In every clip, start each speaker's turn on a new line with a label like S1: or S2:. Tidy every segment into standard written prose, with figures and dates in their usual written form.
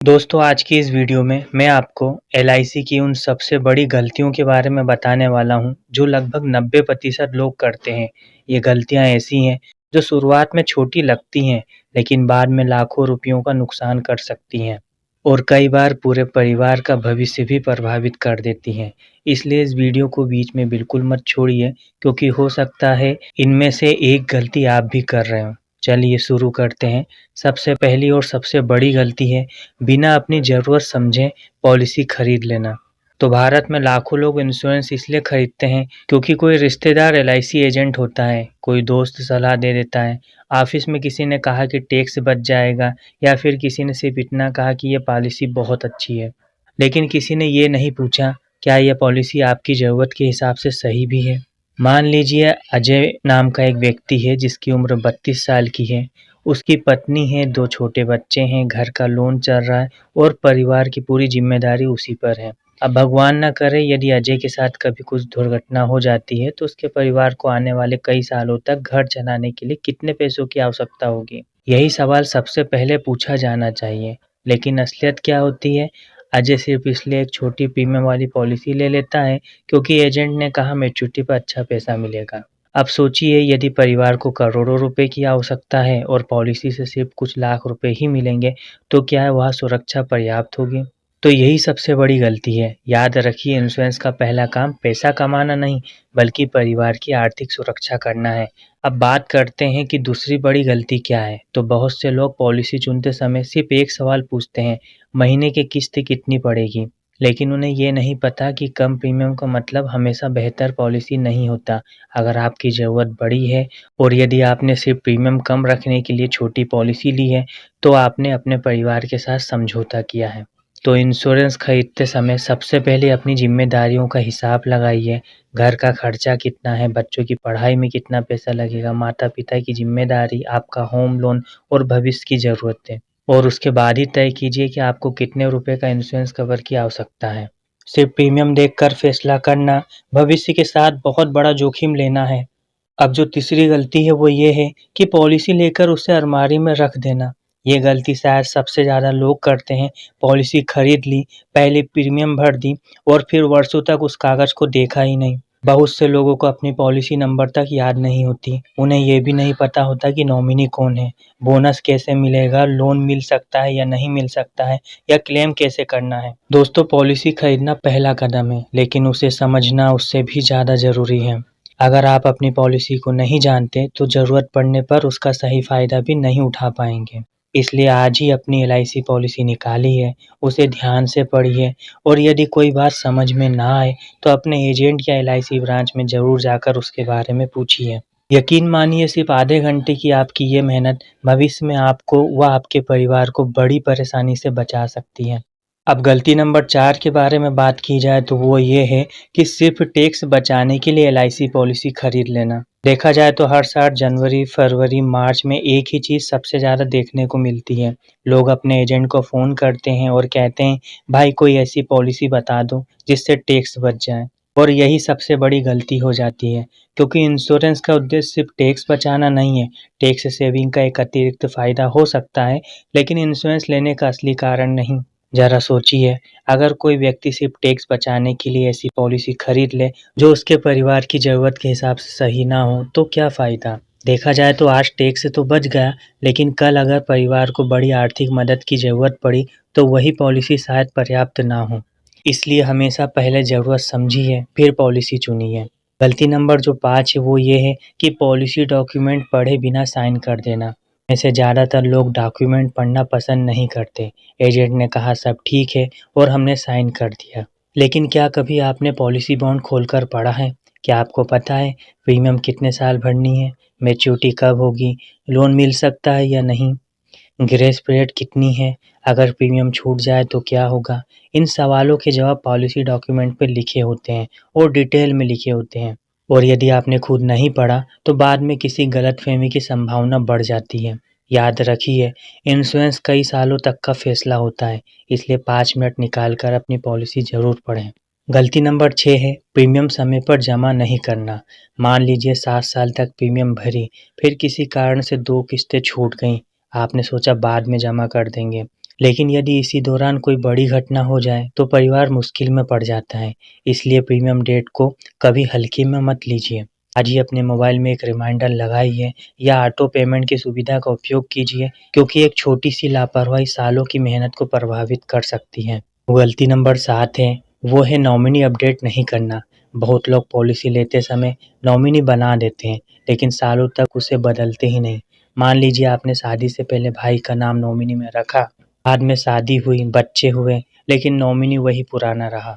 S1: दोस्तों आज की इस वीडियो में मैं आपको एलआईसी की उन सबसे बड़ी गलतियों के बारे में बताने वाला हूं जो लगभग 90% लोग करते हैं। ये गलतियां ऐसी हैं जो शुरुआत में छोटी लगती हैं लेकिन बाद में लाखों रुपयों का नुकसान कर सकती हैं और कई बार पूरे परिवार का भविष्य भी प्रभावित कर देती हैं। इसलिए इस वीडियो को बीच में बिल्कुल मत छोड़िए क्योंकि हो सकता है इनमें से एक गलती आप भी कर रहे हो। चलिए शुरू करते हैं। सबसे पहली और सबसे बड़ी गलती है बिना अपनी ज़रूरत समझे पॉलिसी खरीद लेना। तो भारत में लाखों लोग इंश्योरेंस इसलिए खरीदते हैं क्योंकि कोई रिश्तेदार एलआईसी एजेंट होता है, कोई दोस्त सलाह दे देता है, ऑफिस में किसी ने कहा कि टैक्स बच जाएगा या फिर किसी ने सिर्फ इतना कहा कि ये पॉलिसी बहुत अच्छी है। लेकिन किसी ने ये नहीं पूछा क्या यह पॉलिसी आपकी ज़रूरत के हिसाब से सही भी है। मान लीजिए अजय नाम का एक व्यक्ति है जिसकी उम्र 32 साल की है। उसकी पत्नी है, 2 छोटे बच्चे हैं, घर का लोन चल रहा है और परिवार की पूरी ज़िम्मेदारी उसी पर है। अब भगवान ना करे यदि अजय के साथ कभी कुछ दुर्घटना हो जाती है तो उसके परिवार को आने वाले कई सालों तक घर चलाने के लिए कितने पैसों की आवश्यकता होगी? यही सवाल सबसे पहले पूछा जाना चाहिए। लेकिन असलियत क्या होती है? अजय सिर्फ इसलिए एक छोटी प्रीमियम वाली पॉलिसी ले लेता है क्योंकि एजेंट ने कहा मैच्योरिटी पर अच्छा पैसा मिलेगा। अब सोचिए यदि परिवार को करोड़ों रुपए की आवश्यकता है और पॉलिसी से सिर्फ कुछ लाख रुपए ही मिलेंगे तो क्या वह सुरक्षा पर्याप्त होगी? तो यही सबसे बड़ी गलती है। याद रखिए इंश्योरेंस का पहला काम पैसा कमाना नहीं बल्कि परिवार की आर्थिक सुरक्षा करना है। अब बात करते हैं कि दूसरी बड़ी गलती क्या है। तो बहुत से लोग पॉलिसी चुनते समय सिर्फ एक सवाल पूछते हैं, महीने की किस्त कितनी पड़ेगी? लेकिन उन्हें ये नहीं पता कि कम प्रीमियम का मतलब हमेशा बेहतर पॉलिसी नहीं होता। अगर आपकी ज़रूरत बड़ी है और यदि आपने सिर्फ प्रीमियम कम रखने के लिए छोटी पॉलिसी ली है, तो आपने अपने परिवार के साथ समझौता किया है। तो इंश्योरेंस खरीदते समय सबसे पहले अपनी ज़िम्मेदारियों का हिसाब लगाइए। घर का खर्चा कितना है, बच्चों की पढ़ाई में कितना पैसा लगेगा, माता-पिता की ज़िम्मेदारी, आपका होम लोन और भविष्य की ज़रूरतें। और उसके बाद ही तय कीजिए कि आपको कितने रुपए का इंश्योरेंस कवर की आवश्यकता है। सिर्फ प्रीमियम देखकर फैसला करना भविष्य के साथ बहुत बड़ा जोखिम लेना है। अब जो तीसरी गलती है वो ये है कि पॉलिसी लेकर उसे अलमारी में रख देना। ये गलती शायद सबसे ज़्यादा लोग करते हैं। पॉलिसी खरीद ली, पहले प्रीमियम भर दी और फिर वर्षों तक उस कागज़ को देखा ही नहीं। बहुत से लोगों को अपनी पॉलिसी नंबर तक याद नहीं होती। उन्हें ये भी नहीं पता होता कि नॉमिनी कौन है, बोनस कैसे मिलेगा, लोन मिल सकता है या नहीं मिल सकता है या क्लेम कैसे करना है। दोस्तों पॉलिसी खरीदना पहला कदम है लेकिन उसे समझना उससे भी ज़्यादा ज़रूरी है। अगर आप अपनी पॉलिसी को नहीं जानते तो ज़रूरत पड़ने पर उसका सही फ़ायदा भी नहीं उठा पाएंगे। इसलिए आज ही अपनी एलआईसी पॉलिसी निकालिए, उसे ध्यान से पढ़िए और यदि कोई बात समझ में ना आए तो अपने एजेंट या एलआईसी ब्रांच में ज़रूर जाकर उसके बारे में पूछिए। यकीन मानिए सिर्फ आधे घंटे की आपकी ये मेहनत भविष्य में आपको व आपके परिवार को बड़ी परेशानी से बचा सकती है। अब गलती नंबर 4 के बारे में बात की जाए तो वो ये है कि सिर्फ टैक्स बचाने के लिए एलआईसी पॉलिसी खरीद लेना। देखा जाए तो हर साल जनवरी, फरवरी, मार्च में एक ही चीज़ सबसे ज़्यादा देखने को मिलती है। लोग अपने एजेंट को फ़ोन करते हैं और कहते हैं, भाई कोई ऐसी पॉलिसी बता दो जिससे टैक्स बच जाए। और यही सबसे बड़ी गलती हो जाती है क्योंकि इंश्योरेंस का उद्देश्य सिर्फ टैक्स बचाना नहीं है। टैक्स सेविंग का एक अतिरिक्त फ़ायदा हो सकता है लेकिन इंश्योरेंस लेने का असली कारण नहीं। ज़रा सोचिए, अगर कोई व्यक्ति सिर्फ टैक्स बचाने के लिए ऐसी पॉलिसी खरीद ले जो उसके परिवार की ज़रूरत के हिसाब से सही ना हो, तो क्या फ़ायदा? देखा जाए तो आज टैक्स से तो बच गया, लेकिन कल अगर परिवार को बड़ी आर्थिक मदद की ज़रूरत पड़ी, तो वही पॉलिसी शायद पर्याप्त ना हो। इसलिए हमेशा पहले ज़रूरत समझिए, फिर पॉलिसी चुनिए। गलती नंबर जो 5 है वो ये है कि पॉलिसी डॉक्यूमेंट पढ़े बिना साइन कर देना। ऐसे ज़्यादातर लोग डॉक्यूमेंट पढ़ना पसंद नहीं करते। एजेंट ने कहा सब ठीक है और हमने साइन कर दिया। लेकिन क्या कभी आपने पॉलिसी बॉन्ड खोलकर पढ़ा है? क्या आपको पता है प्रीमियम कितने साल भरनी है? मैच्योरिटी कब होगी? लोन मिल सकता है या नहीं? ग्रेस पीरियड कितनी है? अगर प्रीमियम छूट जाए तो क्या होगा? इन सवालों के जवाब पॉलिसी डॉक्यूमेंट पे लिखे होते हैं और डिटेल में लिखे होते हैं। और यदि आपने खुद नहीं पढ़ा तो बाद में किसी गलतफहमी की संभावना बढ़ जाती है। याद रखिए, इंश्योरेंस कई सालों तक का फैसला होता है, इसलिए 5 मिनट निकाल कर अपनी पॉलिसी ज़रूर पढ़ें। गलती नंबर 6 है प्रीमियम समय पर जमा नहीं करना। मान लीजिए 7 साल तक प्रीमियम भरी, फिर किसी कारण से 2 किस्तें छूट गईं। आपने सोचा बाद में जमा कर देंगे, लेकिन यदि इसी दौरान कोई बड़ी घटना हो जाए तो परिवार मुश्किल में पड़ जाता है। इसलिए प्रीमियम डेट को कभी हल्के में मत लीजिए। आज ही अपने मोबाइल में एक रिमाइंडर लगाइए या ऑटो पेमेंट की सुविधा का उपयोग कीजिए, क्योंकि एक छोटी सी लापरवाही सालों की मेहनत को प्रभावित कर सकती है। गलती नंबर 7 है, वो है नॉमिनी अपडेट नहीं करना। बहुत लोग पॉलिसी लेते समय नॉमिनी बना देते हैं, लेकिन सालों तक उसे बदलते ही नहीं। मान लीजिए आपने शादी से पहले भाई का नाम नॉमिनी में रखा, बाद में शादी हुई, बच्चे हुए, लेकिन नॉमिनी वही पुराना रहा।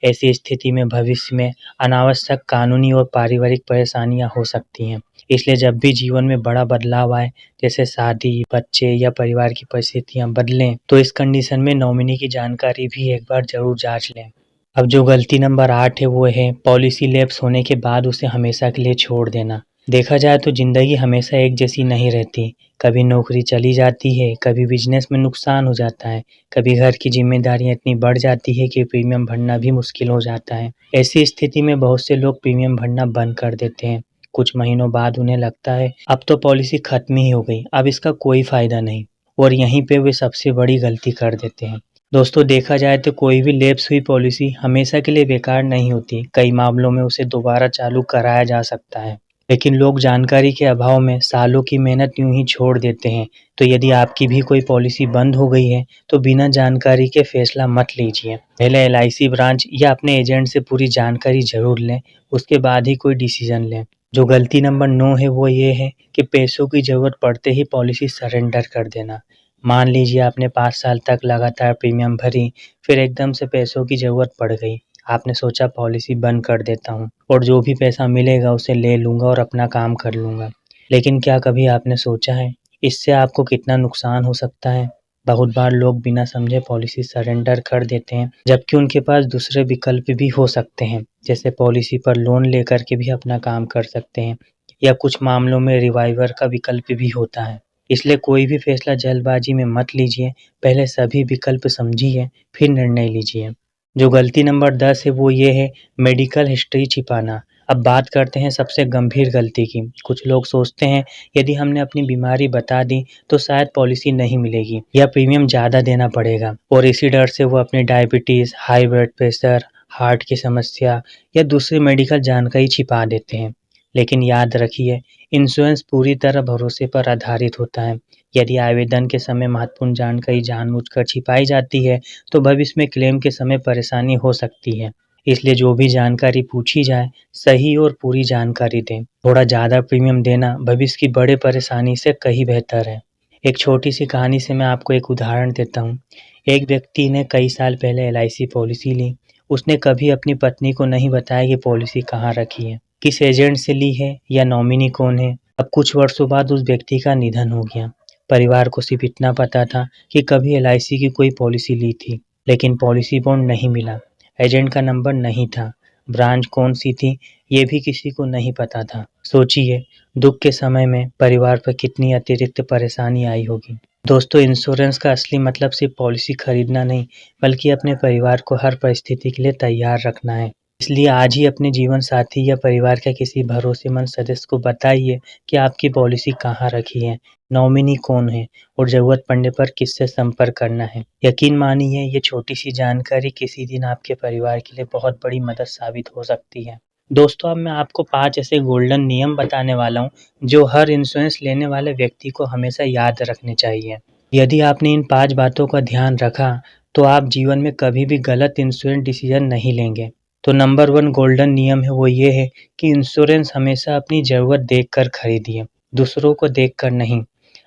S1: ऐसी स्थिति में भविष्य में अनावश्यक कानूनी और पारिवारिक परेशानियां हो सकती हैं। इसलिए जब भी जीवन में बड़ा बदलाव आए, जैसे शादी, बच्चे या परिवार की परिस्थितियां बदलें, तो इस कंडीशन में नॉमिनी की जानकारी भी एक बार जरूर जांच लें। अब जो गलती नंबर 8 है वो है पॉलिसी लैप्स होने के बाद उसे हमेशा के लिए छोड़ देना। देखा जाए तो ज़िंदगी हमेशा एक जैसी नहीं रहती। कभी नौकरी चली जाती है, कभी बिजनेस में नुकसान हो जाता है, कभी घर की जिम्मेदारियां इतनी बढ़ जाती है कि प्रीमियम भरना भी मुश्किल हो जाता है। ऐसी स्थिति में बहुत से लोग प्रीमियम भरना बंद कर देते हैं। कुछ महीनों बाद उन्हें लगता है अब तो पॉलिसी खत्म ही हो गई, अब इसका कोई फायदा नहीं, और यहीं पे वे सबसे बड़ी गलती कर देते हैं। दोस्तों, देखा जाए तो कोई भी लैप्स हुई पॉलिसी हमेशा के लिए बेकार नहीं होती। कई मामलों में उसे दोबारा चालू कराया जा सकता है, लेकिन लोग जानकारी के अभाव में सालों की मेहनत यूं ही छोड़ देते हैं। तो यदि आपकी भी कोई पॉलिसी बंद हो गई है तो बिना जानकारी के फैसला मत लीजिए। पहले एलआईसी ब्रांच या अपने एजेंट से पूरी जानकारी जरूर लें, उसके बाद ही कोई डिसीजन लें। जो गलती नंबर 9 है वो ये है कि पैसों की जरूरत पड़ते ही पॉलिसी सरेंडर कर देना। मान लीजिए आपने 5 साल तक लगातार प्रीमियम भरी, फिर एकदम से पैसों की ज़रूरत पड़ गई। आपने सोचा पॉलिसी बंद कर देता हूँ और जो भी पैसा मिलेगा उसे ले लूँगा और अपना काम कर लूँगा। लेकिन क्या कभी आपने सोचा है इससे आपको कितना नुकसान हो सकता है? बहुत बार लोग बिना समझे पॉलिसी सरेंडर कर देते हैं, जबकि उनके पास दूसरे विकल्प भी हो सकते हैं, जैसे पॉलिसी पर लोन लेकर के भी अपना काम कर सकते हैं, या कुछ मामलों में रिवाइवर का विकल्प भी होता है। इसलिए कोई भी फैसला जल्दबाजी में मत लीजिए, पहले सभी विकल्प समझिए, फिर निर्णय लीजिए। जो गलती नंबर 10 है वो ये है मेडिकल हिस्ट्री छिपाना। अब बात करते हैं सबसे गंभीर गलती की। कुछ लोग सोचते हैं यदि हमने अपनी बीमारी बता दी तो शायद पॉलिसी नहीं मिलेगी या प्रीमियम ज़्यादा देना पड़ेगा, और इसी डर से वो अपनी diabetes, high blood pressure, heart की समस्या या दूसरी मेडिकल जानकारी छिपा देते हैं। लेकिन याद रखिए, इंश्योरेंस पूरी तरह भरोसे पर आधारित होता है। यदि आवेदन के समय महत्वपूर्ण जानकारी जानबूझकर छिपाई जाती है तो भविष्य में क्लेम के समय परेशानी हो सकती है। इसलिए जो भी जानकारी पूछी जाए, सही और पूरी जानकारी दें। थोड़ा ज़्यादा प्रीमियम देना भविष्य की बड़े परेशानी से कहीं बेहतर है। एक छोटी सी कहानी से मैं आपको एक उदाहरण देता हूँ। एक व्यक्ति ने कई साल पहले एलआईसी पॉलिसी ली। उसने कभी अपनी पत्नी को नहीं बताया कि पॉलिसी कहाँ रखी है, किस एजेंट से ली है या नॉमिनी कौन है। अब कुछ वर्षों बाद उस व्यक्ति का निधन हो गया। परिवार को सिर्फ इतना पता था कि कभी एलआईसी की कोई पॉलिसी ली थी, लेकिन पॉलिसी बॉन्ड नहीं मिला, एजेंट का नंबर नहीं था, ब्रांच कौन सी थी ये भी किसी को नहीं पता था। सोचिए, दुख के समय में परिवार पर कितनी अतिरिक्त परेशानी आई होगी। दोस्तों, इंश्योरेंस का असली मतलब सिर्फ पॉलिसी खरीदना नहीं, बल्कि अपने परिवार को हर परिस्थिति के लिए तैयार रखना है। इसलिए आज ही अपने जीवन साथी या परिवार के किसी भरोसेमंद सदस्य को बताइए कि आपकी पॉलिसी कहाँ रखी है, नॉमिनी कौन है और ज़रूरत पड़ने पर किससे संपर्क करना है। यकीन मानिए, ये छोटी सी जानकारी किसी दिन आपके परिवार के लिए बहुत बड़ी मदद साबित हो सकती है। दोस्तों, अब मैं आपको 5 ऐसे गोल्डन नियम बताने वाला हूँ जो हर इंश्योरेंस लेने वाले व्यक्ति को हमेशा याद रखने चाहिए। यदि आपने इन 5 बातों का ध्यान रखा तो आप जीवन में कभी भी गलत इंश्योरेंस डिसीजन नहीं लेंगे। तो नंबर 1 गोल्डन नियम है वो ये है कि इंश्योरेंस हमेशा अपनी ज़रूरत देखकर खरीदिए, दूसरों को देखकर नहीं।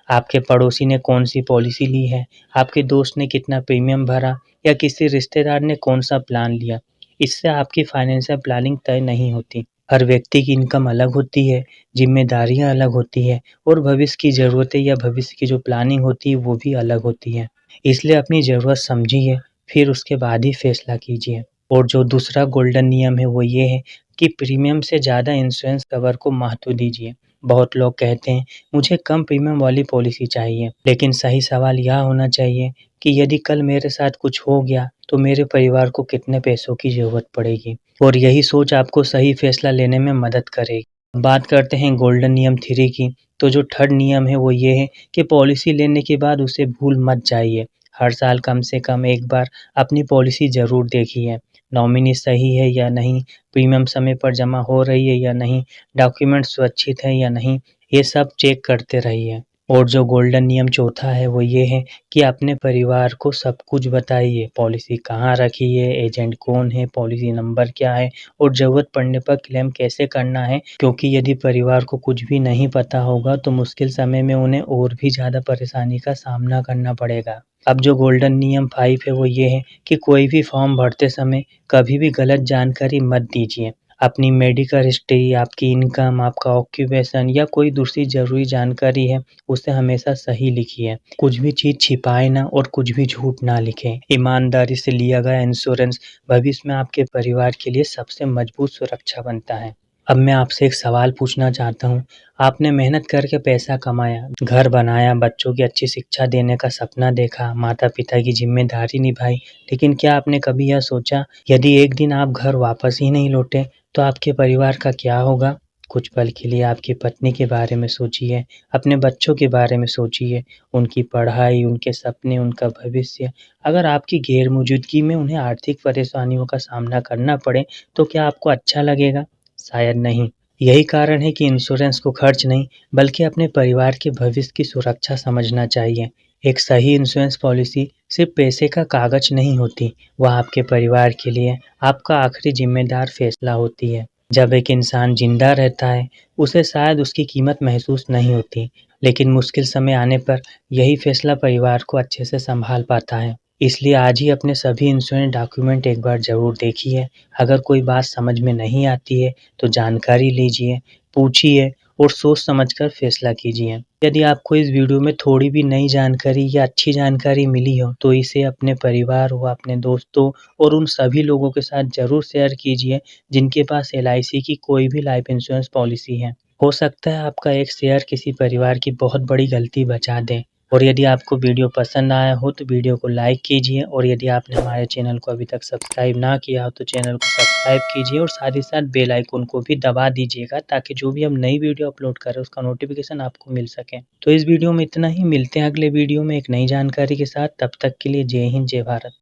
S1: आपके पड़ोसी ने कौन सी पॉलिसी ली है, आपके दोस्त ने कितना प्रीमियम भरा या किसी रिश्तेदार ने कौन सा प्लान लिया, इससे आपकी फाइनेंशियल प्लानिंग तय नहीं होती। हर व्यक्ति की इनकम अलग होती है, जिम्मेदारियां अलग होती है और भविष्य की ज़रूरतें या भविष्य की जो प्लानिंग होती है वो भी अलग होती है। इसलिए अपनी ज़रूरत समझिए, फिर उसके बाद ही फैसला कीजिए। और जो दूसरा गोल्डन नियम है वो ये है कि प्रीमियम से ज़्यादा इंश्योरेंस कवर को महत्व दीजिए। बहुत लोग कहते हैं मुझे कम प्रीमियम वाली पॉलिसी चाहिए, लेकिन सही सवाल यह होना चाहिए कि यदि कल मेरे साथ कुछ हो गया तो मेरे परिवार को कितने पैसों की ज़रूरत पड़ेगी, और यही सोच आपको सही फैसला लेने में मदद करेगी। बात करते हैं गोल्डन नियम 3 की। तो जो थर्ड नियम है वो ये है कि पॉलिसी लेने के बाद उसे भूल मत जाइए, हर साल कम से कम एक बार अपनी पॉलिसी ज़रूर देखिए। नॉमिनी सही है या नहीं, प्रीमियम समय पर जमा हो रही है या नहीं, डॉक्यूमेंट सुरक्षित है या नहीं, ये सब चेक करते रहिए। और जो गोल्डन नियम चौथा है वो ये है कि अपने परिवार को सब कुछ बताइए, पॉलिसी कहाँ रखी है, एजेंट कौन है, पॉलिसी नंबर क्या है और ज़रूरत पड़ने पर क्लेम कैसे करना है, क्योंकि यदि परिवार को कुछ भी नहीं पता होगा तो मुश्किल समय में उन्हें और भी ज़्यादा परेशानी का सामना करना पड़ेगा। अब जो गोल्डन नियम 5 है वो ये है कि कोई भी फॉर्म भरते समय कभी भी गलत जानकारी मत दीजिए। अपनी मेडिकल हिस्ट्री, आपकी इनकम, आपका ऑक्यूपेशन या कोई दूसरी ज़रूरी जानकारी है, उसे हमेशा सही लिखिए। कुछ भी चीज़ छिपाए ना और कुछ भी झूठ ना लिखें। ईमानदारी से लिया गया इंश्योरेंस भविष्य में आपके परिवार के लिए सबसे मजबूत सुरक्षा बनता है। अब मैं आपसे एक सवाल पूछना चाहता हूँ, आपने मेहनत करके पैसा कमाया, घर बनाया, बच्चों की अच्छी शिक्षा देने का सपना देखा, माता-पिता की ज़िम्मेदारी निभाई, लेकिन क्या आपने कभी यह सोचा, यदि एक दिन आप घर वापस ही नहीं लौटे, तो आपके परिवार का क्या होगा? कुछ पल के लिए आपकी पत्नी के बारे में सोचिए, अपने बच्चों के बारे में सोचिए, उनकी पढ़ाई, उनके सपने, उनका भविष्य। अगर आपकी गैर-मौजूदगी में उन्हें आर्थिक परेशानियों का सामना करना पड़े, तो क्या आपको अच्छा लगेगा? शायद नहीं। यही कारण है कि इंश्योरेंस को खर्च नहीं, बल्कि अपने परिवार के भविष्य की सुरक्षा समझना चाहिए। एक सही इंश्योरेंस पॉलिसी सिर्फ पैसे का कागज नहीं होती, वह आपके परिवार के लिए आपका आखिरी जिम्मेदार फैसला होती है। जब एक इंसान जिंदा रहता है, उसे शायद उसकी कीमत महसूस नहीं होती, लेकिन मुश्किल समय आने पर यही फैसला परिवार को अच्छे से संभाल पाता है। इसलिए आज ही अपने सभी इंश्योरेंस डॉक्यूमेंट एक बार ज़रूर देखिए। अगर कोई बात समझ में नहीं आती है तो जानकारी लीजिए, पूछिए और सोच समझकर फैसला कीजिए। यदि आपको इस वीडियो में थोड़ी भी नई जानकारी या अच्छी जानकारी मिली हो तो इसे अपने परिवार व अपने दोस्तों और उन सभी लोगों के साथ ज़रूर शेयर कीजिए जिनके पास एलआईसी की कोई भी लाइफ इंश्योरेंस पॉलिसी है। हो सकता है आपका एक शेयर किसी परिवार की बहुत बड़ी गलती बचा दे। और यदि आपको वीडियो पसंद आया हो तो वीडियो को लाइक कीजिए और यदि आपने हमारे चैनल को अभी तक सब्सक्राइब ना किया हो तो चैनल को सब्सक्राइब कीजिए और साथ ही साथ बेल आइकन को भी दबा दीजिएगा ताकि जो भी हम नई वीडियो अपलोड करें उसका नोटिफिकेशन आपको मिल सके। तो इस वीडियो में इतना ही, मिलते हैं अगले वीडियो में एक नई जानकारी के साथ। तब तक के लिए जय हिंद, जय भारत।